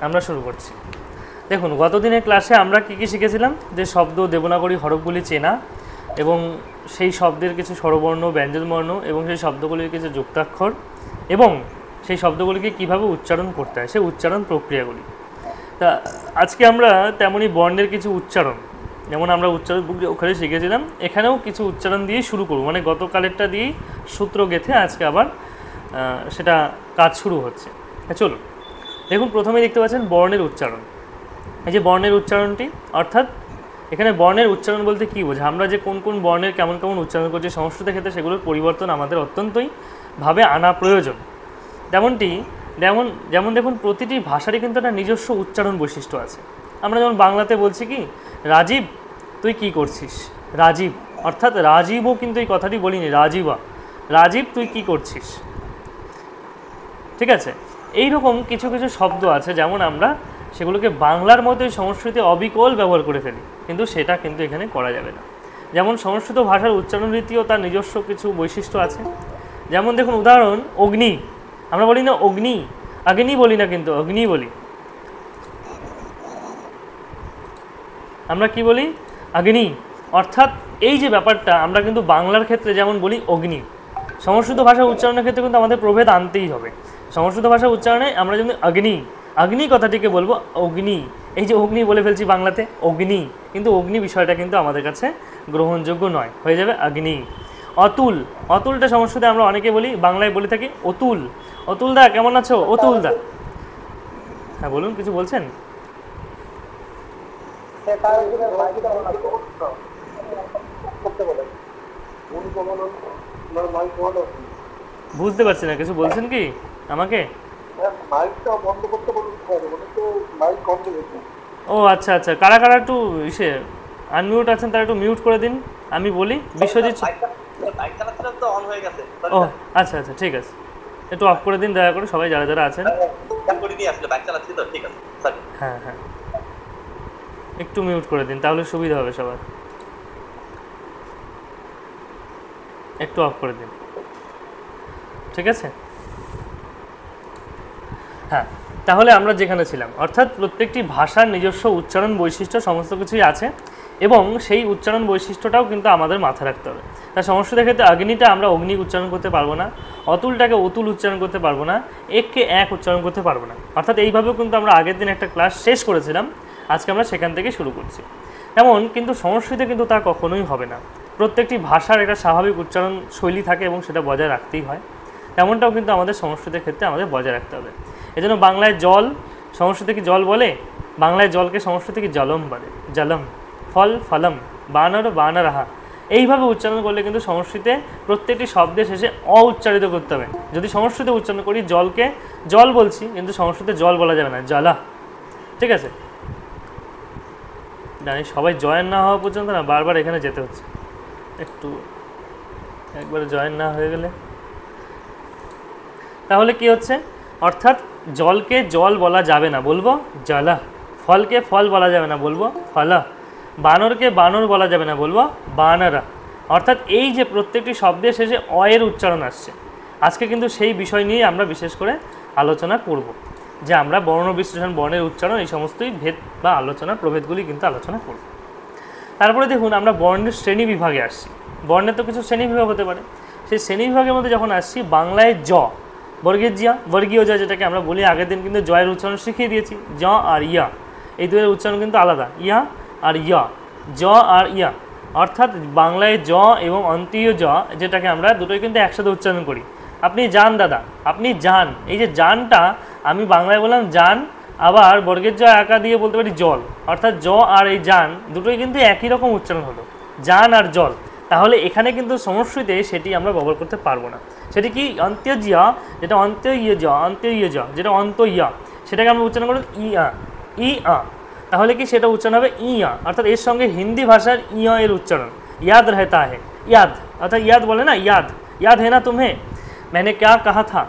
আমরা শুরু করছি। দেখুন, গতদিনের ক্লাসে আমরা কী শিখেছিলাম, যে শব্দ দেবনাগরী হরফগুলি চেনা এবং সেই শব্দের কিছু স্বরবর্ণ, ব্যঞ্জনবর্ণ এবং সেই শব্দগুলির কিছু যুক্তাক্ষর এবং সেই শব্দগুলিকে কীভাবে উচ্চারণ করতে হয়, সেই উচ্চারণ প্রক্রিয়াগুলি। তা আজকে আমরা তেমনই বর্ণের কিছু উচ্চারণ, যেমন আমরা উচ্চারণ ওখানে শিখেছিলাম, এখানেও কিছু উচ্চারণ দিয়েই শুরু করব, মানে গতকালেরটা দিয়েই সূত্র গেঁথে আজকে আবার সেটা কাজ শুরু হচ্ছে। চলুন, দেখুন প্রথমেই দেখতে পাচ্ছেন বর্ণের উচ্চারণ। এই যে বর্ণের উচ্চারণটি, অর্থাৎ এখানে বর্ণের উচ্চারণ বলতে কী বোঝা, আমরা যে কোন কোন বর্ণের কেমন কেমন উচ্চারণ করছি সংস্কৃতের ক্ষেত্রে, সেগুলোর পরিবর্তন আমাদের অত্যন্তই ভাবে আনা প্রয়োজন। যেমন দেখুন, প্রতিটি ভাষারই কিন্তু একটা নিজস্ব উচ্চারণ বৈশিষ্ট্য আছে। আমরা যেমন বাংলাতে বলছি কি, রাজীব তুই কি করছিস, রাজীব, অর্থাৎ রাজীবও কিন্তু এই কথাটি বলিনি, রাজীবা, রাজীব তুই কি করছিস, ঠিক আছে। এইরকম কিছু কিছু শব্দ আছে, যেমন আমরা সেগুলোকে বাংলার মতোই সংস্কৃতে অবিকল ব্যবহার করে ফেলি, কিন্তু সেটা কিন্তু এখানে করা যাবে না। যেমন সংস্কৃত ভাষার উচ্চারণ রীতিও তার নিজস্ব কিছু বৈশিষ্ট্য আছে। যেমন দেখুন উদাহরণ, অগ্নি, আমরা বলি না অগ্নি, অগ্নি বলি না, কিন্তু অগ্নি বলি। আমরা কি বলি, অগ্নি। অর্থাৎ এই যে ব্যাপারটা, আমরা কিন্তু বাংলার ক্ষেত্রে যেমন বলি অগ্নি, সংস্কৃত ভাষার উচ্চারণের ক্ষেত্রে কিন্তু আমাদের প্রভেদ আনতেই হবে। সংস্কৃত ভাষার উচ্চারণে আমরা যেমন অগ্নি, অগ্নি কথাটিকে বলবো অগ্নি, এই যে অগ্নি বলে ফেলছি বাংলাতে অগ্নি, কিন্তু অগ্নি বিষয়টা কিন্তু আমাদের কাছে গ্রহণযোগ্য নয়, হয়ে যাবে অগ্নি। অতুল, অতুলটা সংস্কৃতে আমরা অনেকে বলি, বাংলায় বলে থাকি অতুল। অতুল দা কেমন আছো, অতুল দা, হ্যাঁ বলুন, কিছু বলছেন? বুঝতে পারছি না, কিছু বলছেন কি আমাকে? ও আচ্ছা আচ্ছা, কারা কারা একটু ইসে আনমিউট আছেন তারা একটু মিউট করে দিন, আমি বলি। বিশ্বজিৎ, ও আচ্ছা আচ্ছা, ঠিক আছে, একটু অফ করে দিন দয়া করে সবাই যারা যারা আছেন। হ্যাঁ হ্যাঁ, একটু মিউট করে দিন, তাহলে সুবিধা হবে সবার। একটু অফ করে দিন, ঠিক আছে। হ্যাঁ, তাহলে আমরা যেখানে ছিলাম, অর্থাৎ প্রত্যেকটি ভাষার নিজস্ব উচ্চারণ বৈশিষ্ট্য সমস্ত কিছুই আছে এবং সেই উচ্চারণ বৈশিষ্ট্যটাও কিন্তু আমাদের মাথায় রাখতে হবে। তা সংস্কৃতের ক্ষেত্রে অগ্নিটা আমরা অগ্নি উচ্চারণ করতে পারবো না, অতুলটাকে অতুল উচ্চারণ করতে পারবো না, এককে এক উচ্চারণ করতে পারবো না। অর্থাৎ এইভাবেও কিন্তু আমরা আগের দিন একটা ক্লাস শেষ করেছিলাম, আজকে আমরা সেখান থেকে শুরু করছি। তেমন কিন্তু সংস্কৃতে কিন্তু তা কখনোই হবে না। প্রত্যেকটি ভাষার একটা স্বাভাবিক উচ্চারণ শৈলী থাকে এবং সেটা বজায় রাখতেই হয়। তেমনটাও কিন্তু আমাদের সংস্কৃতের ক্ষেত্রে আমাদের বজায় রাখতে হবে। এজন্য বাংলায় জল, সংস্কৃতে কি জল বলে, বাংলায় জলকে সংস্কৃতে কি জলম বলে, জলম। ফল ফলম, বানর বানরাহা, এইভাবে উচ্চারণ করলে কিন্তু সংস্কৃতে প্রত্যেকটি শব্দের শেষে অ উচ্চারিত করতে হবে। যদি সংস্কৃতে উচ্চারণ করি জলকে জল বলছি, কিন্তু সংস্কৃতে জল বলা যাবে না, জলা, ঠিক আছে। জানি সবাই জয়েন না হওয়া পর্যন্ত না বারবার এখানে যেতে হচ্ছে, একটু একবারে জয়েন না হয়ে গেলে তাহলে কি হচ্ছে, অর্থাৎ জলকে জল বলা যাবে না, বলবো জলা। ফলকে ফল বলা যাবে না, বলবো ফলা। বানরকে বানর বলা যাবে না, বলবো বানরা। অর্থাৎ এই যে প্রত্যেকটি শব্দের শেষে অ এর উচ্চারণ আসছে, আজকে কিন্তু সেই বিষয় নিয়ে আমরা বিশেষ করে আলোচনা করব, যে আমরা বর্ণ বিশ্লেষণ, বর্ণের উচ্চারণ, এই সমস্তই ভেদ বা আলোচনা প্রভেদগুলি কিন্তু আলোচনা করব। তারপরে দেখুন, আমরা বর্ণের শ্রেণী বিভাগে আসছি। বর্ণের তো কিছু শ্রেণী বিভাগ হতে পারে, সেই শ্রেণী বিভাগের মধ্যে যখন আসছি, বাংলায় জ, বর্গের জিয়া, বর্গীয় জ যেটাকে আমরা বলি, আগের দিন কিন্তু জয়ের উচ্চারণ শিখিয়ে দিয়েছি। জ আর ইয়া, এই দুয়ের উচ্চারণ কিন্তু আলাদা, ইয়া আর ইয়া, জ আর ইয়া। অর্থাৎ বাংলায় জ এবং অন্তীয় জ যেটাকে আমরা দুটোই কিন্তু একসাথে উচ্চারণ করি। আপনি যান দাদা, আপনি যান, এই যে যানটা আমি বাংলায় বললাম যান, আবার বর্গের জ একা দিয়ে বলতে পারি জল, অর্থাৎ জ আর এই যান দুটোই কিন্তু একই রকম উচ্চারণ হলো, যান আর জল। তাহলে এখানে কিন্তু সংস্কৃতে সেটি আমরা ব্যবহার করতে পারবো না। সেটি কি অন্ত্য জিয়া, যেটা অন্ত্য ইয়ে জ, অন্ত্য ইয়ে জ, যেটা অন্ত ইয়া, সেটাকে আমরা উচ্চারণ করব ইয়া, ই আ। তাহলে কি সেটা উচ্চারণ হবে ইয়া, অর্থাৎ এর সঙ্গে হিন্দি ভাষার ইয়া এর উচ্চারণ ইয়াদ রহতা হে, ইয়াদ, অর্থাৎ ইয়াদ বলে না, ইয়াদ, ইয়াদ হে না তুমে, मैंने क्या कहा था।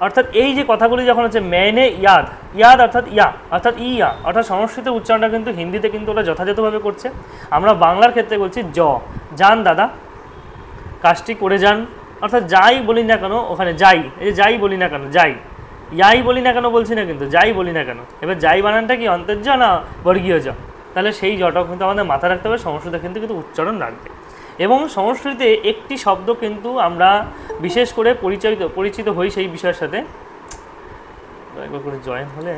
অর্থাৎ এই যে কথাগুলি যখন হচ্ছে मैंने याद, ইয়াদ অর্থাৎ ইয়া, অর্থাৎ ইয়া, অর্থাৎ সংস্কৃতের উচ্চারণটা কিন্তু হিন্দিতে কিন্তু ওরা যথাযথভাবে করছে। আমরা বাংলার ক্ষেত্রে বলছি জ, যান দাদা, কাজটি করে যান, অর্থাৎ যাই বলি না কেন ওখানে যাই, এই যে যাই বলি না কেন যাই, ইয়াই বলি না কেন বলছি না, কিন্তু যাই বলি না কেন, এবার যাই বানানটা কি অন্তর্য না বর্গীয় জ, তাহলে সেই জটাও কিন্তু আমাদের মাথায় রাখতে হবে, সংস্কৃত কিন্তু উচ্চারণ রাখবে। এবং সংস্কৃতে একটি শব্দ কিন্তু আমরা বিশেষ করে পরিচিত হই সেই বিষয়ের সাথে, একবার করে জয়েন হলে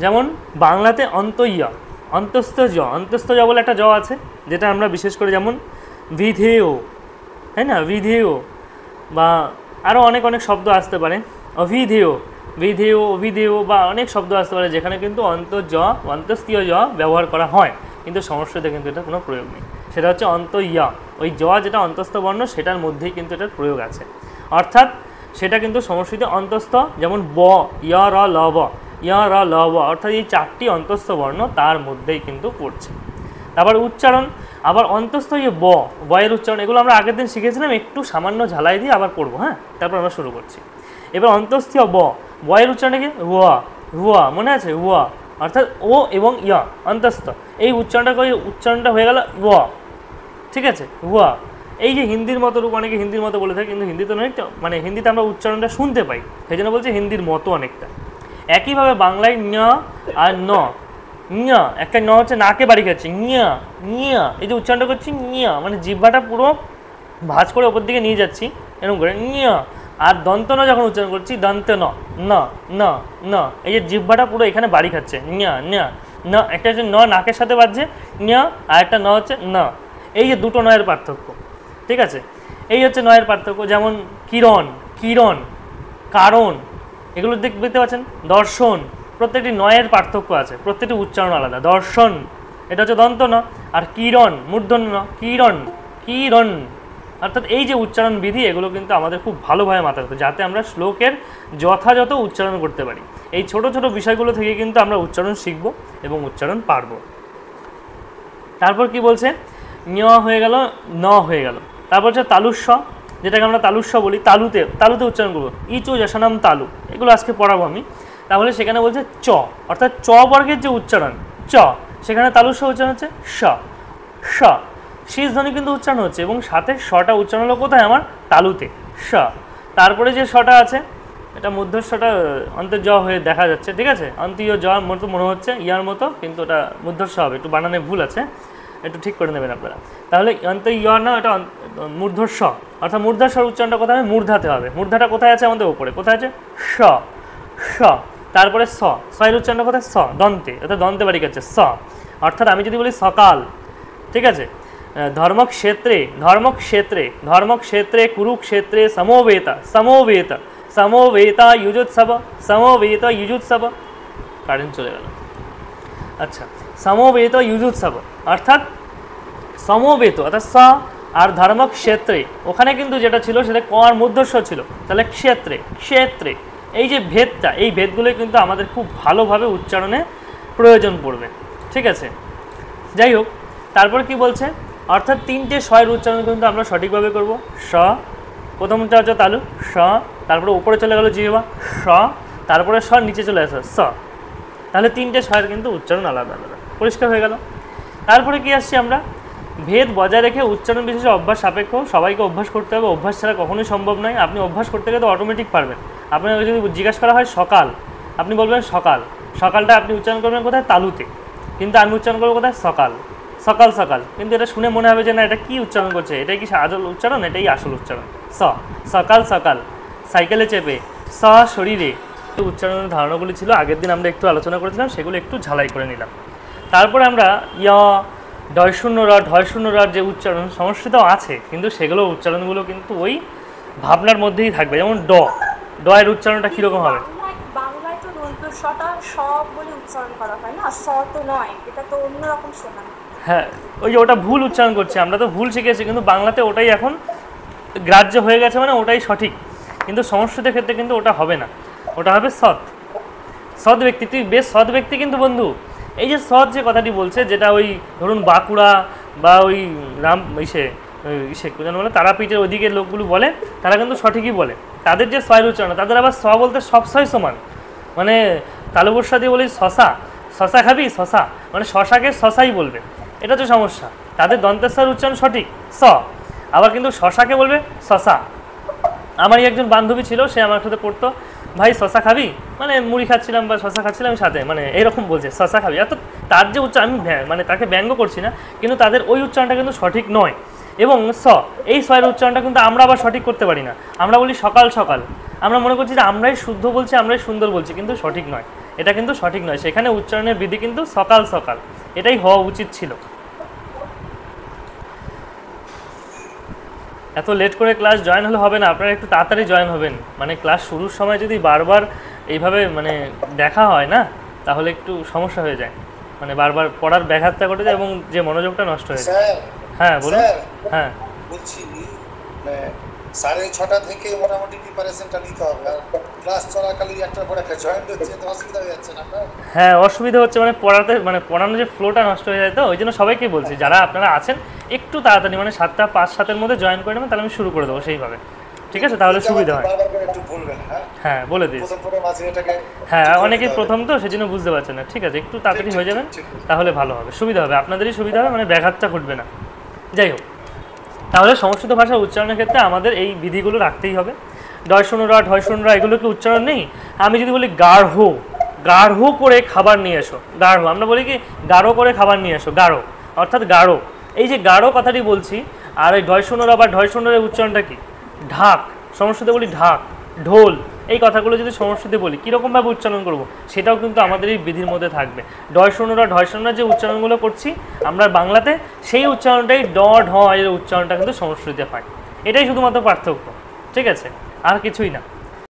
যেমন বাংলাতে অন্তইয়া, অন্তস্থ জ বলে একটা জ আছে, যেটা আমরা বিশেষ করে যেমন বিধেয়, তাই না, বিধেয়, বা আরও অনেক শব্দ আসতে পারে, অভিধেয় বা অনেক শব্দ আসতে পারে যেখানে কিন্তু অন্তস্থীয় জ ব্যবহার করা হয়, কিন্তু সংস্কৃতে কিন্তু এটা কোনো প্রয়োগ নেই। সেটা হচ্ছে অন্তইয়া, ওই জ যেটা অন্তস্থ বর্ণ সেটার মধ্যেই কিন্তু এটার প্রয়োগ আছে, অর্থাৎ সেটা কিন্তু সংস্কৃতে অন্তস্থ, যেমন ব, ইয় র ল ব, ইয় র ল ব, অর্থাৎ এই 4টি অন্তস্থ বর্ণ তার মধ্যেই কিন্তু পড়ছে। তারপর উচ্চারণ, আবার অন্তস্থ ব, বয়ের উচ্চারণ, এগুলো আমরা আগের দিন শিখেছিলাম, একটু সামান্য ঝালাই দিয়ে আবার পড়বো। হ্যাঁ, তারপর আমরা শুরু করছি। এবার অন্তস্থীয় বয়ের উচ্চারণটা কি হুয়া, মনে আছে, হুয়া, অর্থাৎ ও এবং ইয়া অন্তস্থ, এই উচ্চারণটা হয়ে গেল ও, ঠিক আছে, হুয়া। এই যে হিন্দির মতো রূপ, অনেকে হিন্দির মতো বলে থাকে, কিন্তু হিন্দিতে অনেকটা, মানে হিন্দিতে আমরা উচ্চারণটা শুনতে পাই, সেই জন্য বলছি হিন্দির মতো অনেকটা। একইভাবে বাংলায় ঞ আর ন, ঞ একটা ন হচ্ছে নাকে বাড়ি খাচ্ছে, ঞ, এই যে উচ্চারণটা করছি ঞ, মানে জিহ্বাটা পুরো ভাঁজ করে ওপর দিকে নিয়ে যাচ্ছি এরকম করে ঞ, আর দন্ত ন যখন উচ্চারণ করছি দন্তে ন, এই যে জিহ্বাটা পুরো এখানে বাড়ি খাচ্ছে ন, একটা হচ্ছে ন নাকের সাথে বাজছে ঞ, আর একটা ন হচ্ছে ন, এই যে দুটো নয়ের পার্থক্য, ঠিক আছে, এই হচ্ছে নয়ের পার্থক্য। যেমন কিরণ, কারণ, এগুলো দেখতে পাচ্ছেন, দর্শন, প্রত্যেকটি নয়ের পার্থক্য আছে, প্রত্যেকটি উচ্চারণ আলাদা। দর্শন এটা হচ্ছে দন্ত ন, আর কিরণ মূর্ধন্য ন, কিরণ, অর্থাৎ এই যে উচ্চারণ বিধি, এগুলো কিন্তু আমাদের খুব ভালোভাবে মাথায় রাখতে, যাতে আমরা শ্লোকের যথাযথ উচ্চারণ করতে পারি। এই ছোট ছোট বিষয়গুলো থেকে কিন্তু আমরা উচ্চারণ শিখব এবং উচ্চারণ পারব। তারপর কি বলছে, ঞ হয়ে গেল, ন হয়ে গেল, তারপর হচ্ছে তালুস্ব, যেটাকে আমরা তালুস্ব বলি, তালুতে উচ্চারণ করবো, ইচো যশানাম তালু, এগুলো আজকে পড়াবো আমি। তাহলে সেখানে বলছে চ, অর্থাৎ চ বর্গের যে উচ্চারণ চ, সেখানে তালুস্ব উচ্চারণ হচ্ছে স, শীষ ধ্বনি কিন্তু উচ্চারণ হচ্ছে, এবং সাথে শটা উচ্চারণ হলো কোথায়, আমার তালুতে, স। তারপরে যে শটা আছে, এটা মধ্যস্বটা অন্তের জ হয়ে দেখা যাচ্ছে, ঠিক আছে, অন্তীয় জ মতো মনে হচ্ছে ইয়ার মতো, কিন্তু ওটা মধ্যস্ব হবে, একটু বানানে ভুল আছে, একটু ঠিক করে নেবেন আপনারা। তাহলে অন্ত ইয় না, এটা মূর্ধস্ব, অর্থাৎ মূর্ধাস্বর উচ্চারণটা কোথায় হবে, মূর্ধাতে হবে। মূর্ধাটা কোথায় আছে, আমাদের উপরে, কোথায় আছে, স। তারপরে এর উচ্চারণটা কোথায়, দন্তে, অর্থাৎ দন্তে বাড়ি গেছে স, অর্থাৎ আমি যদি বলি সকাল, ঠিক আছে, ধর্মক্ষেত্রে কুরুক্ষেত্রে সমবেতা যুজোৎসব, কারেন্ট চলে গেল, আচ্ছা, সমবেত যুজোৎসব, অর্থাৎ সমবেত, অর্থাৎ স আর ধর্মক্ষেত্রে, ওখানে কিন্তু যেটা ছিল সেটা ক আর মূর্ধস্ব ছিল, তাহলে ক্ষেত্রে, এই যে ভেদটা, এই ভেদগুলো কিন্তু আমাদের খুব ভালোভাবে উচ্চারণে প্রয়োজন পড়বে, ঠিক আছে। যাই হোক, তারপর কি বলছে, অর্থাৎ 3টে স্বয়ের উচ্চারণ কিন্তু আমরা সঠিকভাবে করব। স, প্রথমটা হচ্ছে তালু স, তারপরে উপরে চলে গেল জিহ্বা স, তারপরে স নিচে চলে আসে স, তাহলে 3টে স্বয়ের কিন্তু উচ্চারণ আলাদা আলাদা, পরিষ্কার হয়ে গেল। তারপরে কি আসছি আমরা, ভেদ বজায় রেখে উচ্চারণ বিশেষে অভ্যাস সাপেক্ষ, সবাইকে অভ্যাস করতে হবে, অভ্যাস ছাড়া কখনোই সম্ভব নয়। আপনি অভ্যাস করতে গেলে তো অটোমেটিক পারবেন। আপনাকে যদি জিজ্ঞাসা করা হয় সকাল, আপনি বলবেন সকালটা আপনি উচ্চারণ করবেন কোথায়, তালুতে, কিন্তু আমি উচ্চারণ করবো কোথায়, সকাল, কিন্তু এটা শুনে মনে হবে যে না, এটা কি উচ্চারণ করছে, এটাই কি আসল উচ্চারণ, এটাই আসল উচ্চারণ। সকাল, সাইকেলে চেপে, শরীরে, উচ্চারণের ধারণাগুলি ছিল, আগের দিন আমরা একটু আলোচনা করেছিলাম, সেগুলো একটু ঝালাই করে নিলাম। তারপরে আমরা ঢয় শূন্য র যে উচ্চারণ সংস্কৃত আছে, কিন্তু সেগুলো উচ্চারণগুলো কিন্তু ওই ভাবনার মধ্যেই থাকবে। যেমন ড এর উচ্চারণটা কীরকম হবে, বাংলায় তো দন্তস্বটা স বলে উচ্চারণ করা হয় না, স তো নয়, এটা তো অন্যরকম শোনা। হ্যাঁ, ওই যে ওটা ভুল উচ্চারণ করছে, আমরা তো ভুল শিখেছি, কিন্তু বাংলাতে ওটাই এখন গ্রাহ্য হয়ে গেছে, মানে ওটাই সঠিক, কিন্তু সংস্কৃতের ক্ষেত্রে কিন্তু ওটা হবে না, ওটা হবে সৎ ব্যক্তি। তুই বেশ সৎ ব্যক্তি, কিন্তু বন্ধু এই যে সৎ যে কথাটি বলছে, যেটা ওই ধরুন বাঁকুড়া বা ওই বলে তারাপীঠের ওইদিকে লোকগুলো বলে, তারা কিন্তু সঠিকই বলে, তাদের যে স্বয়ের উচ্চারণ, তাদের আবার স বলতে সব ছয় সমান, মানে তালুবর্ষা দিয়ে বলি শশা খাবি, মানে শশাকে শশাই বলবে, এটা তো সমস্যা। তাদের দন্তেশ্বর উচ্চারণ সঠিক স, আবার কিন্তু শশাকে বলবে শশা। আমারই একজন বান্ধবী ছিল, সে আমার সাথে পড়তো, ভাই শশা খাবি, মানে মুড়ি খাচ্ছিলাম বা শশা খাচ্ছিলাম সাথে, মানে এরকম বলছে শশা খাবি। এত তার যে উচ্চারণ, আমি মানে তাকে ব্যঙ্গ করছি না, কিন্তু তাদের ওই উচ্চারণটা কিন্তু সঠিক নয়। এবং এই এর উচ্চারণটা কিন্তু আমরা আবার সঠিক করতে পারি না। আমরা বলি সকাল সকাল, আমরা মনে করছি যে আমরাই শুদ্ধ বলছি, আমরাই সুন্দর বলছি, কিন্তু সঠিক নয়, এটা কিন্তু সঠিক নয়। সেখানে উচ্চারণের বিধি কিন্তু সকাল সকাল, এটাই হওয়া উচিত ছিল। এত লেট করে ক্লাস জয়েন হলে হবে না, আপনারা একটু তাড়াতাড়ি জয়েন হবেন। মানে ক্লাস শুরুর সময় যদি বারবার এইভাবে মানে দেখা হয় না, তাহলে একটু সমস্যা হয়ে যায়, মানে বারবার পড়ার ব্যাঘাতটা ঘটে যায় এবং যে মনোযোগটা নষ্ট হয়ে যায়। হ্যাঁ বলুন। হ্যাঁ বলছি 6:30 থেকে মোটামুটি প্রিপারেশনটা নিতে হবে, আর ক্লাস চলাকালীন একটার পর একটা জয়েন্ট হচ্ছে, তো অসুবিধা হয়ে যাচ্ছে না আপনার? হ্যাঁ অসুবিধা হচ্ছে, মানে পড়াতে মানে পড়ানোর যে ফ্লোটা নষ্ট হয়ে যায়, তো ওই জন্য সবাইকে বলছি যারা আপনারা আছেন একটু তাড়াতাড়ি মানে 7টা 5-7-এর মধ্যে জয়েন করে নেবেন, তাহলে আমি শুরু করে দেবো সেইভাবে, ঠিক আছে? তাহলে সুবিধা হয়। একটু বলবেন। হ্যাঁ বলে দিই। হ্যাঁ অনেকেই প্রথম তো সেজন্য বুঝতে পারছেন না, ঠিক আছে? একটু তাড়াতাড়ি হয়ে যাবেন, তাহলে ভালো হবে, সুবিধা হবে, আপনাদেরই সুবিধা হবে, মানে ব্যাঘাতটা ঘটবে না। যাই হোক, তাহলে সংস্কৃত ভাষার উচ্চারণের ক্ষেত্রে আমাদের এই বিধিগুলো রাখতেই হবে। ঢয়শূন্যরা ঢয়শূন্যরা এগুলো কি উচ্চারণ নেই? আমি যদি বলি গাঢ়, গাঢ় করে খাবার নিয়ে এসো, গাঢ়, আমরা বলি কি গাঢ় করে খাবার নিয়ে এসো, গাঢ় অর্থাৎ গাঢ়। এই যে গাঢ় কথাটি বলছি, আর এই ঢয়শূন্যরা বা ঢয়শূন্যের উচ্চারণটা কি? ঢাক। সংস্কৃতে বলি ঢাক, ঢোল, এই কথাগুলো যদি সংস্কৃতে বলি কীরকমভাবে উচ্চারণ করব, সেটাও কিন্তু আমাদের এই বিধির মধ্যে থাকবে। ঢয়শূন্যরা ঢয়শূন্যরা যে উচ্চারণগুলো করছি আমরা বাংলাতে, সেই উচ্চারণটাই ঢ এর উচ্চারণটা কিন্তু সংস্কৃতে হয়। এটাই শুধুমাত্র পার্থক্য, ঠিক আছে? আর কিছুই না।